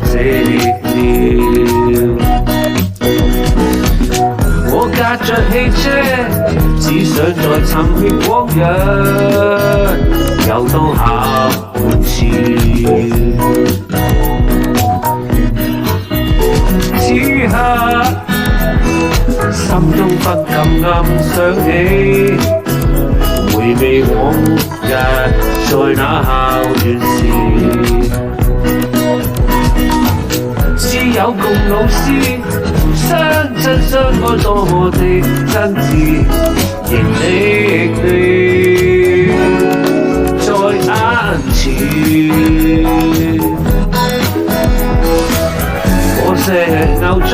寂寥。我駕着汽車，只想再尋遍往日，又到下半潮。此刻心中不禁暗想起，回味往日在那校園時。只有共老師相親相愛多麼的真摯，仍歷歷在眼前。我石牛津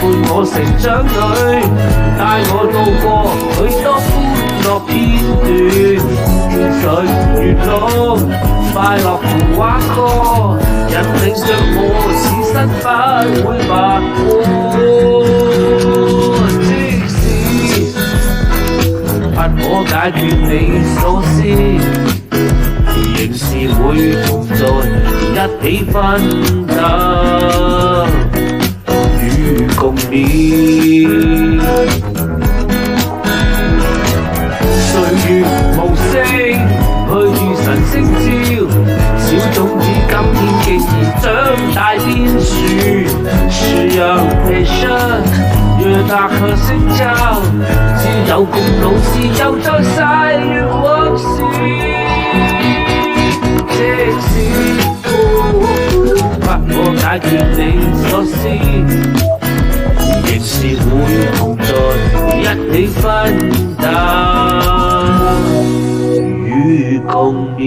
伴我成長裏，帶我渡過許多歡樂片段，天水月朗快樂童話歌，引領着我此生不會白過。即使不可解決你所思，仍是會同在一起分擔與共勉。歲月無聲，去如神星照，小種子今天竟然長大變樹。是讓悲傷越大和聲調，只有共老師又再曬月往事。即使不可解決你所思，仍是會同在一起分擔與共勉。